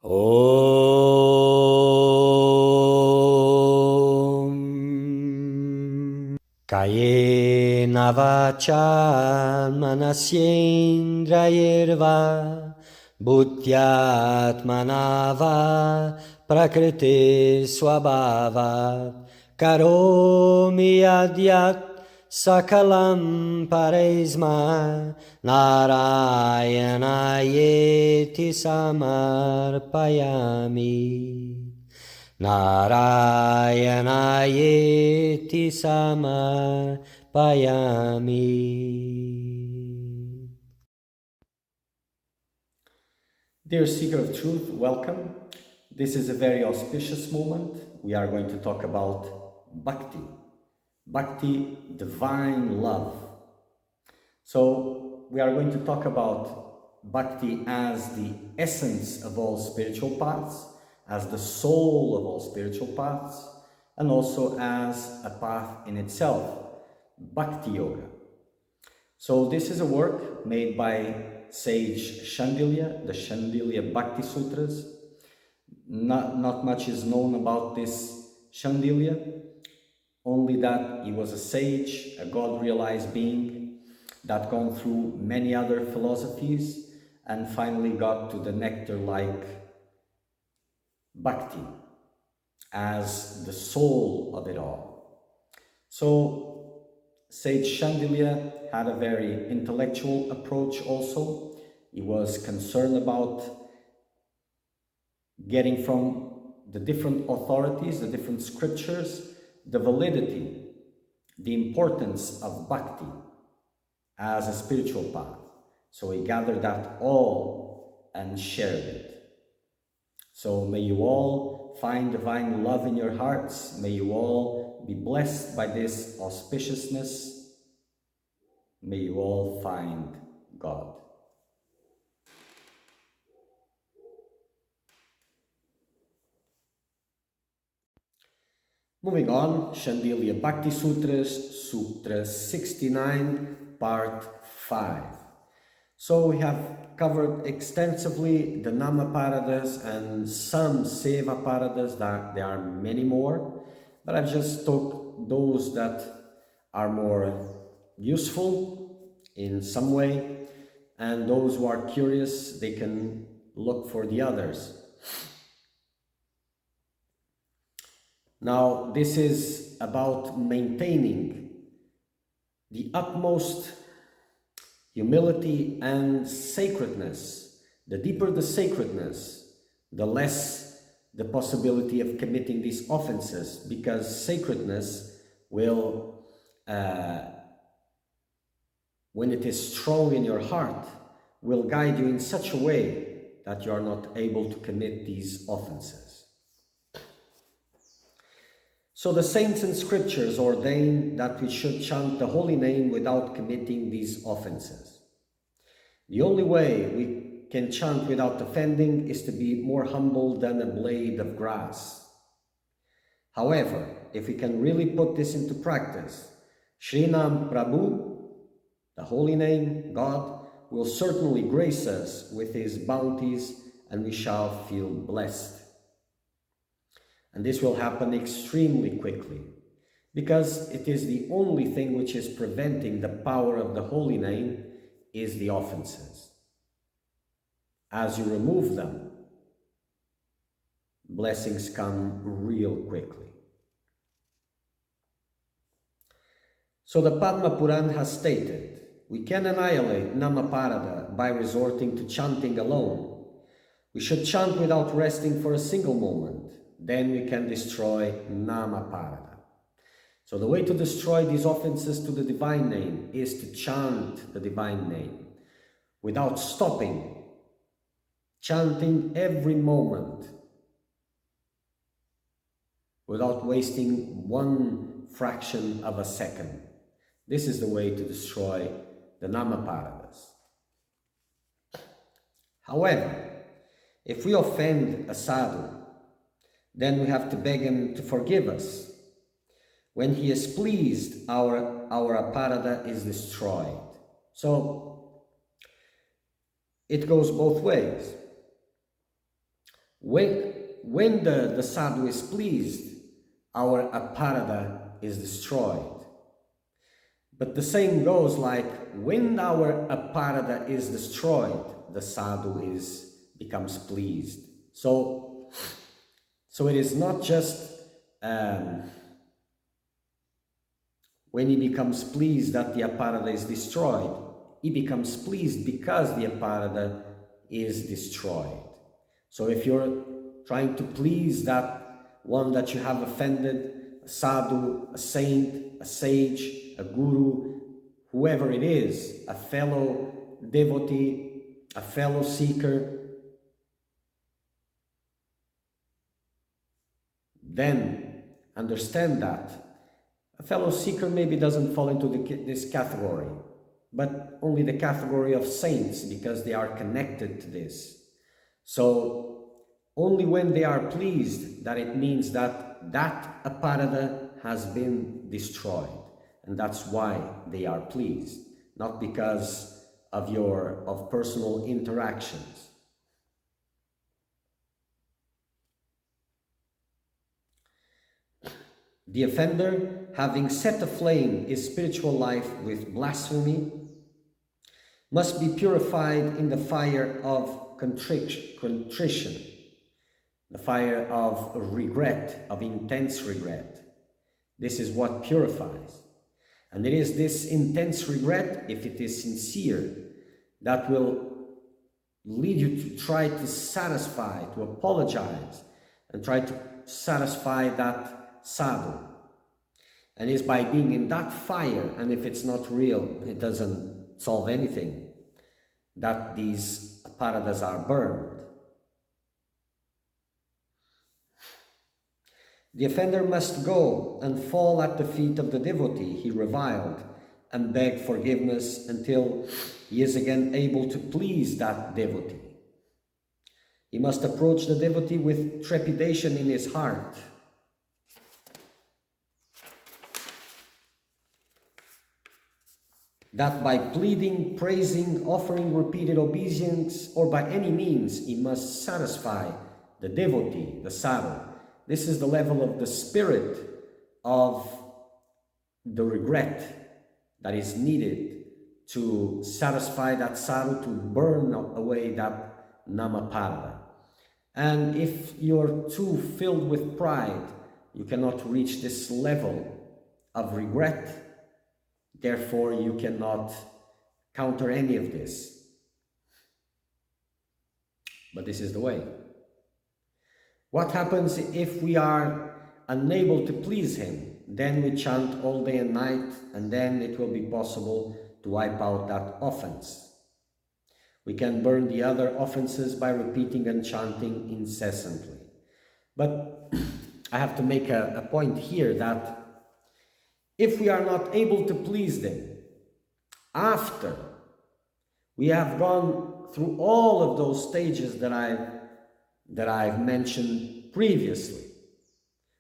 Om Kayena vacha manasyendrayirva Bhutyatmanava prakriti swabhava Karomi adyat sakalam paresma Narayana samarpayami Narayana samarpayami. Dear Seeker of Truth, welcome. This is a very auspicious moment. We are going to talk about Bhakti. Bhakti, divine love. So we are going to talk about Bhakti as the essence of all spiritual paths, as the soul of all spiritual paths, and also as a path in itself, Bhakti Yoga. So this is a work made by Sage Shandilya, the Shandilya Bhakti Sutras. Not much is known about this Shandilya, only that he was a sage, a God-realized being that gone through many other philosophies and finally got to the nectar like Bhakti as the soul of it all. So Sage Shandilya had a very intellectual approach also. He was concerned about getting from the different authorities, the different scriptures, the validity, the importance of Bhakti as a spiritual path. So he gathered that all and shared it. So may you all find divine love in your hearts. May you all be blessed by this auspiciousness. May you all find God. Moving on, Shandilya Bhakti Sutras, Sutra 69, Part 5. So we have covered extensively the Namaparadas and some Seva Paradas. There are many more, but I've just took those that are more useful in some way, and those who are curious, they can look for the others. Now, this is about maintaining the utmost humility and sacredness. The deeper the sacredness, the less the possibility of committing these offenses, because sacredness will, when it is strong in your heart, will guide you in such a way that you are not able to commit these offenses. So the saints and scriptures ordain that we should chant the holy name without committing these offenses. The only way we can chant without offending is to be more humble than a blade of grass. However, if we can really put this into practice, Srinam Prabhu, the holy name, God, will certainly grace us with his bounties and we shall feel blessed. And this will happen extremely quickly, because it is the only thing which is preventing the power of the holy name is the offenses. As you remove them, blessings come real quickly. So the Padma Puran has stated, we can annihilate Namaparada by resorting to chanting alone. We should chant without resting for a single moment. Then we can destroy Namaparada. So the way to destroy these offenses to the divine name is to chant the divine name without stopping, chanting every moment without wasting one fraction of a second. This is the way to destroy the Namaparadas. However, if we offend a sadhu, then we have to beg him to forgive us. When he is pleased, our aparada is destroyed. So it goes both ways. When the sadhu is pleased, our aparada is destroyed. But the same goes like when our aparada is destroyed, the sadhu becomes pleased. So it is not just when he becomes pleased that the aparada is destroyed. He becomes pleased because the aparada is destroyed. So if you're trying to please that one that you have offended, a sadhu, a saint, a sage, a guru, whoever it is, a fellow devotee, a fellow seeker, then understand that a fellow seeker maybe doesn't fall into this category, but only the category of saints, because they are connected to this. So only when they are pleased that it means that that aparada has been destroyed, and that's why they are pleased, not because of personal interactions. The offender, having set aflame his spiritual life with blasphemy, must be purified in the fire of contrition, the fire of regret, of intense regret. This is what purifies. And it is this intense regret, if it is sincere, that will lead you to try to satisfy, to apologize, and try to satisfy that sadhu. And it's by being in that fire, and if it's not real, it doesn't solve anything, that these aparadas are burned. The offender must go and fall at the feet of the devotee he reviled and beg forgiveness until he is again able to please that devotee. He must approach the devotee with trepidation in his heart. That by pleading, praising, offering repeated obeisance, or by any means, he must satisfy the devotee, the sadhu. This is the level of the spirit of the regret that is needed to satisfy that sadhu, to burn away that namaparada. And if you're too filled with pride, you cannot reach this level of regret. Therefore, you cannot counter any of this. But this is the way. What happens if we are unable to please him? Then we chant all day and night, and then it will be possible to wipe out that offense. We can burn the other offenses by repeating and chanting incessantly. But I have to make a point here that if we are not able to please them after we have gone through all of those stages that I've mentioned previously,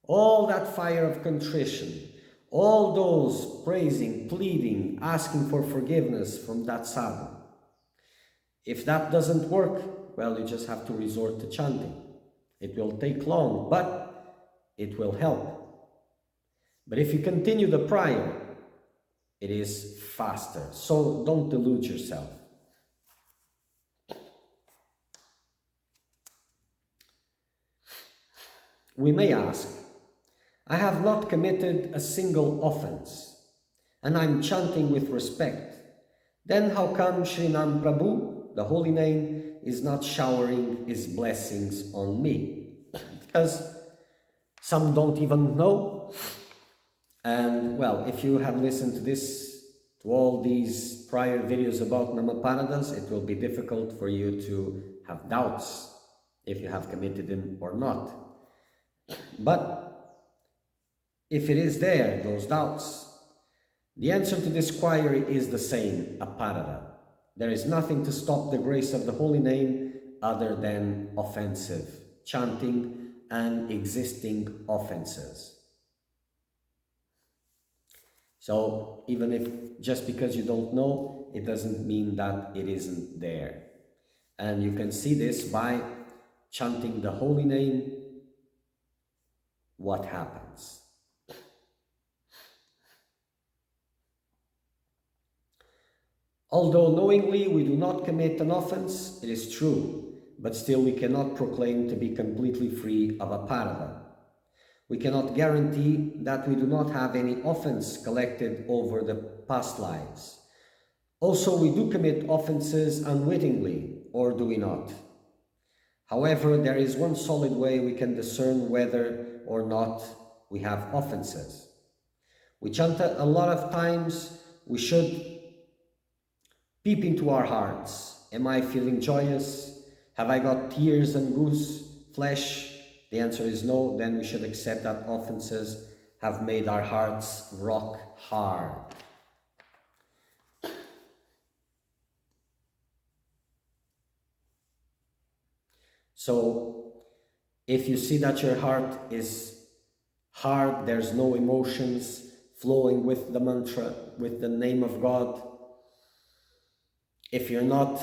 all that fire of contrition, all those praising, pleading, asking for forgiveness from that sadhu, if that doesn't work, well, you just have to resort to chanting. It will take long, but it will help. But if you continue the prior, it is faster. So don't delude yourself. We may ask, I have not committed a single offense, and I'm chanting with respect. Then how come Srinam Prabhu, the holy name, is not showering his blessings on me? Because some don't even know. And well, if you have listened to all these prior videos about Namaparadas, it will be difficult for you to have doubts if you have committed them or not. But if it is there, those doubts, the answer to this query is the same, aparada. There is nothing to stop the grace of the holy name other than offensive chanting and existing offenses. So even if just because you don't know, it doesn't mean that it isn't there. And you can see this by chanting the holy name, what happens? Although knowingly we do not commit an offense, it is true, but still we cannot proclaim to be completely free of aparada. We cannot guarantee that we do not have any offense collected over the past lives. Also, we do commit offenses unwittingly, or do we not? However, there is one solid way we can discern whether or not we have offenses. We chant a lot of times. We should peep into our hearts. Am I feeling joyous? Have I got tears and goose flesh? The answer is no. Then we should accept that offenses have made our hearts rock hard. So, if you see that your heart is hard, there's no emotions flowing with the mantra, with the name of God, if you're not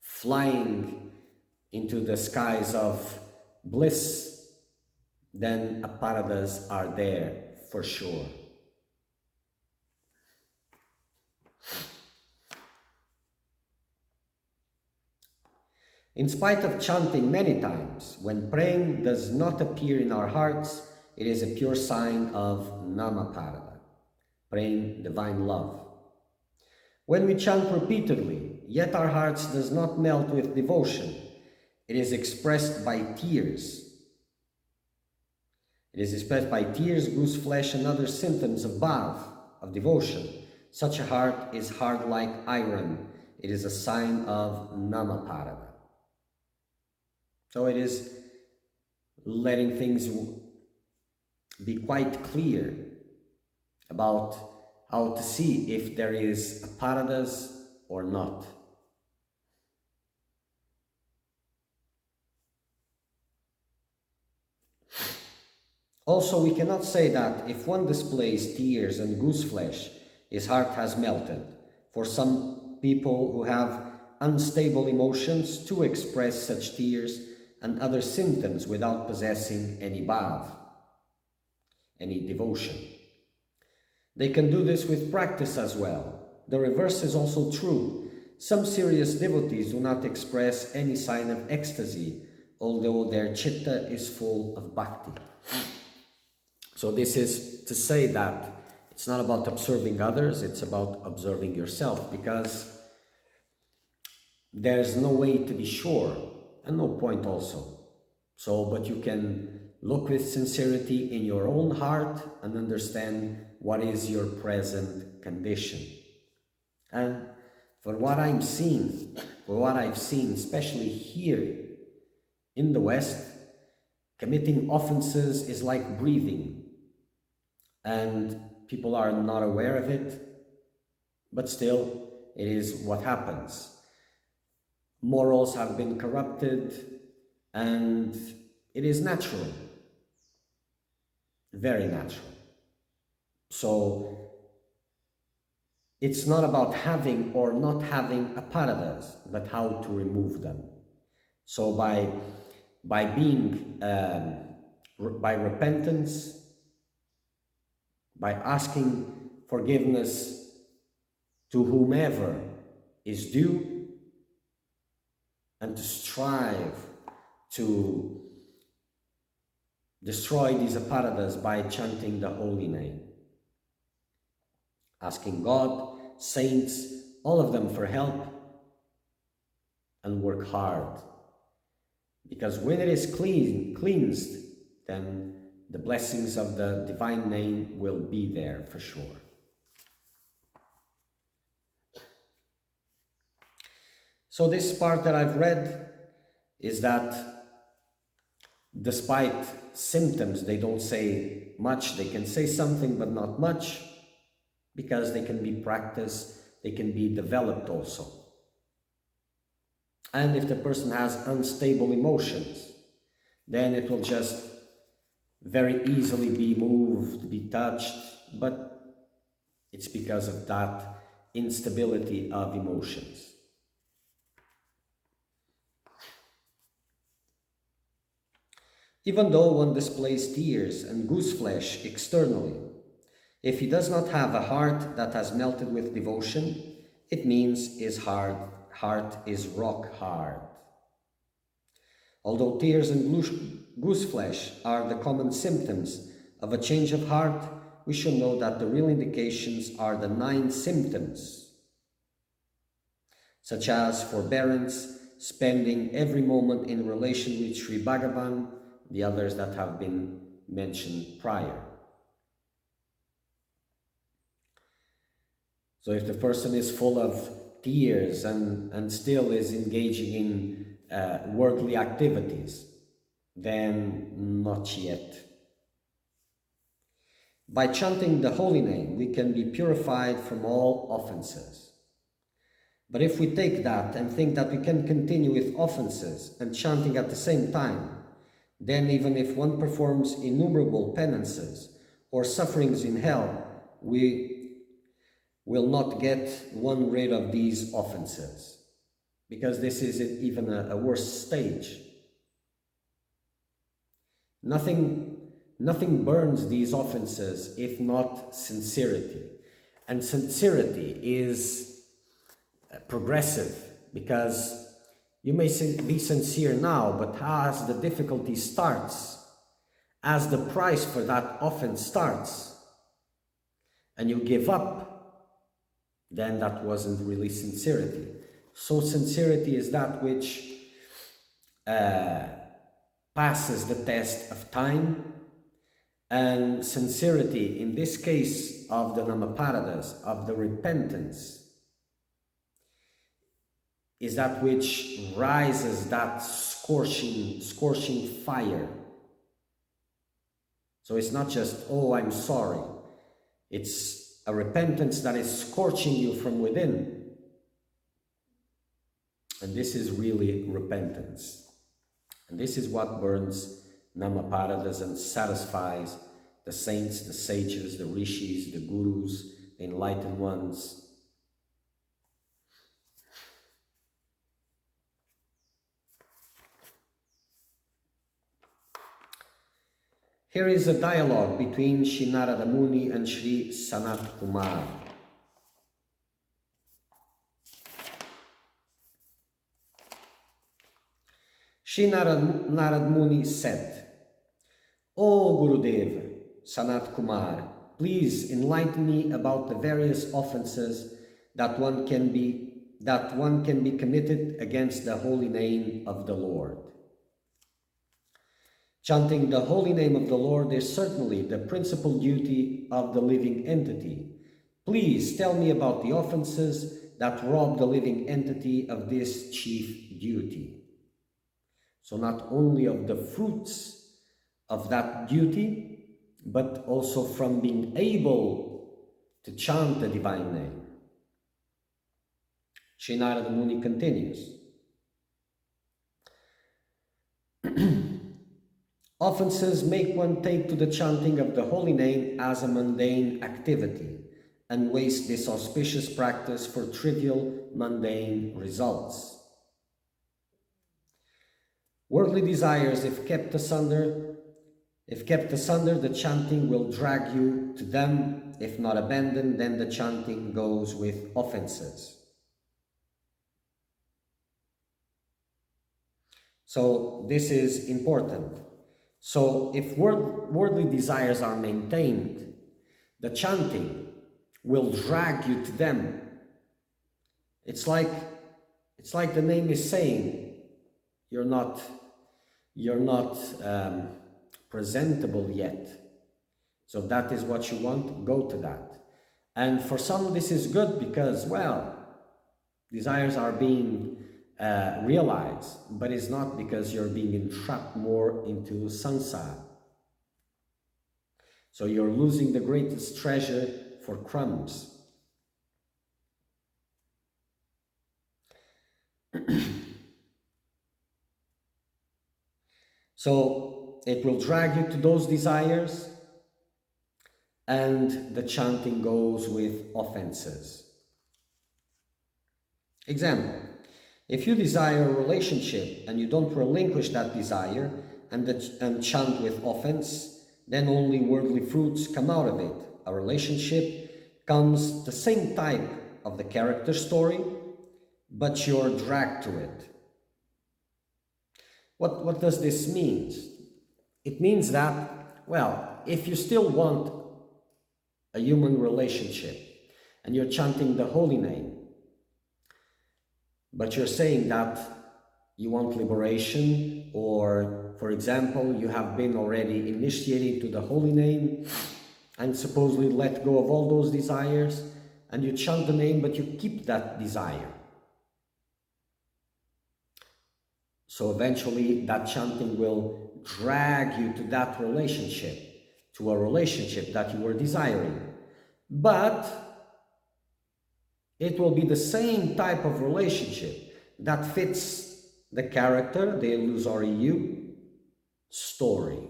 flying into the skies of bliss, then aparadas are there for sure. In spite of chanting many times, when praying does not appear in our hearts, it is a pure sign of Namaparada, praying divine love. When we chant repeatedly, yet our hearts does not melt with devotion, it is expressed by tears. It is expressed by tears, goose flesh, and other symptoms of bhav, of devotion. Such a heart is hard like iron. It is a sign of Namaparada. So it is letting things be quite clear about how to see if there is aparadas or not. Also, we cannot say that if one displays tears and goose flesh, his heart has melted. For some people who have unstable emotions to express such tears and other symptoms without possessing any bhav, any devotion. They can do this with practice as well. The reverse is also true. Some serious devotees do not express any sign of ecstasy, although their chitta is full of bhakti. So this is to say that it's not about observing others, it's about observing yourself, because there's no way to be sure, and no point also. So, but you can look with sincerity in your own heart and understand what is your present condition. And for what I've seen, especially here in the West, committing offenses is like breathing, and people are not aware of it, but still it is what happens. Morals have been corrupted, and it is natural, very natural. So it's not about having or not having aparadas, but how to remove them. So by repentance, by asking forgiveness to whomever is due, and to strive to destroy these aparadas by chanting the holy name. Asking God, saints, all of them for help, and work hard. Because when it is cleansed, then the blessings of the divine name will be there for sure. So this part that I've read is that despite symptoms, they don't say much. They can say something, but not much, because they can be practiced, they can be developed also. And if the person has unstable emotions, then it will just very easily be moved, be touched, but it's because of that instability of emotions. Even though one displays tears and goose flesh externally, if he does not have a heart that has melted with devotion, it means his heart is rock hard. Although tears and goose flesh are the common symptoms of a change of heart, we should know that the real indications are the 9 symptoms, such as forbearance, spending every moment in relation with Sri Bhagavan, the others that have been mentioned prior. So if the person is full of tears and still is engaging in worldly activities, then not yet. By chanting the holy name, we can be purified from all offenses. But if we take that and think that we can continue with offenses and chanting at the same time, then even if one performs innumerable penances or sufferings in hell, we will not get one rid of these offenses, because this is even a worse stage. Nothing burns these offenses if not sincerity. And sincerity is progressive, because you may be sincere now, but as the difficulty starts, as the price for that offense starts, and you give up, then that wasn't really sincerity. So sincerity is that which passes the test of time, and sincerity, in this case of the Namaparadas, of the repentance, is that which rises that scorching fire. So it's not just, oh, I'm sorry. It's a repentance that is scorching you from within. And this is really repentance. And this is what burns Namaparadas and satisfies the saints, the sages, the rishis, the gurus, the enlightened ones. Here is a dialogue between Sri Narada Muni and Sri Sanat Kumar. Sri Narada Muni said, "O Gurudev, Sanat Kumar, please enlighten me about the various offenses that one can be committed against the holy name of the Lord." Chanting the holy name of the Lord is certainly the principal duty of the living entity. Please tell me about the offenses that rob the living entity of this chief duty. So not only of the fruits of that duty, but also from being able to chant the divine name. Sri Narada Muni continues. Offenses make one take to the chanting of the holy name as a mundane activity and waste this auspicious practice for trivial, mundane results. Worldly desires, if kept asunder, the chanting will drag you to them. If not abandoned, then the chanting goes with offenses. So this is important. So if worldly desires are maintained, the chanting will drag you to them. It's like the name is saying, you're not presentable yet. So that is what you want, go to that. And for some this is good because, well, desires are being realized, but it's not because you're being entrapped more into samsara. So you're losing the greatest treasure for crumbs. So it will drag you to those desires, and the chanting goes with offenses. Example. If you desire a relationship and you don't relinquish that desire, and chant with offense, then only worldly fruits come out of it. A relationship comes the same type of the character story, but you're dragged to it. What does this mean? It means that, well, if you still want a human relationship and you're chanting the holy name, but you're saying that you want liberation, or, for example, you have been already initiated to the holy name and supposedly let go of all those desires, and you chant the name, but you keep that desire. So eventually that chanting will drag you to that relationship, to a relationship that you were desiring. But it will be the same type of relationship that fits the character, the illusory you, story.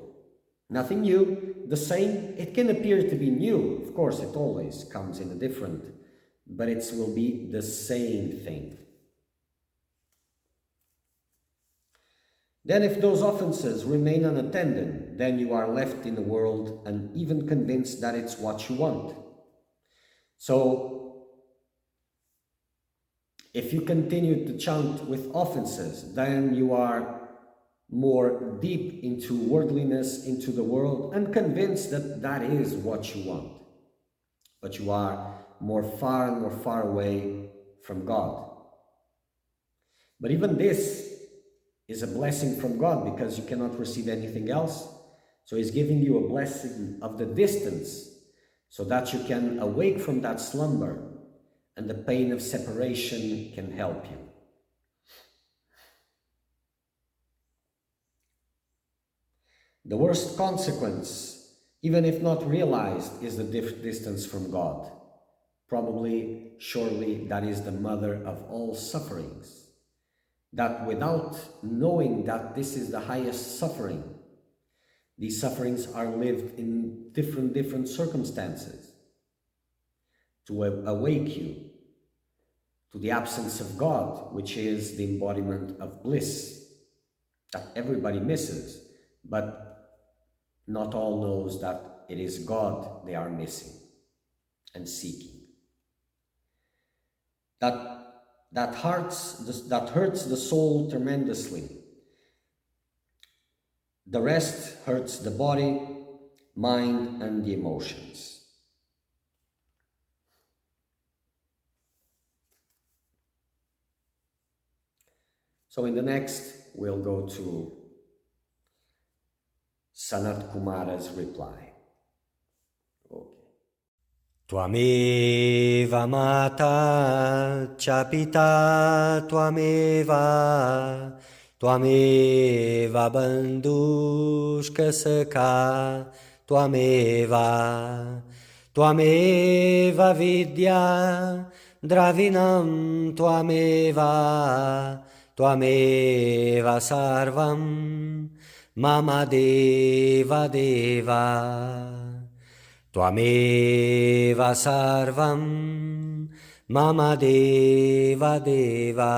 Nothing new, the same. It can appear to be new. Of course, it always comes in a different, but it will be the same thing. Then if those offenses remain unattended, then you are left in the world and even convinced that it's what you want. So, if you continue to chant with offenses, then you are more deep into worldliness, into the world, and convinced that that is what you want. But you are more far and more far away from God. But even this is a blessing from God, because you cannot receive anything else. So He's giving you a blessing of the distance so that you can awake from that slumber and the pain of separation can help you. The worst consequence, even if not realized, is the distance from God. Probably, surely, that is the mother of all sufferings. That without knowing that this is the highest suffering, these sufferings are lived in different circumstances to awake you to the absence of God, which is the embodiment of bliss that everybody misses, but not all knows that it is God they are missing and seeking. That hurts the soul tremendously. The rest hurts the body, mind, and the emotions. So in the next, we'll go to Sanat Kumara's reply. Tvameva mata cha pita tvameva, tvameva bandhushka sakha tvameva, tvameva vidya dravinam tvameva, tvameva sarvam mama deva deva. Tvameva sarvam mama deva deva.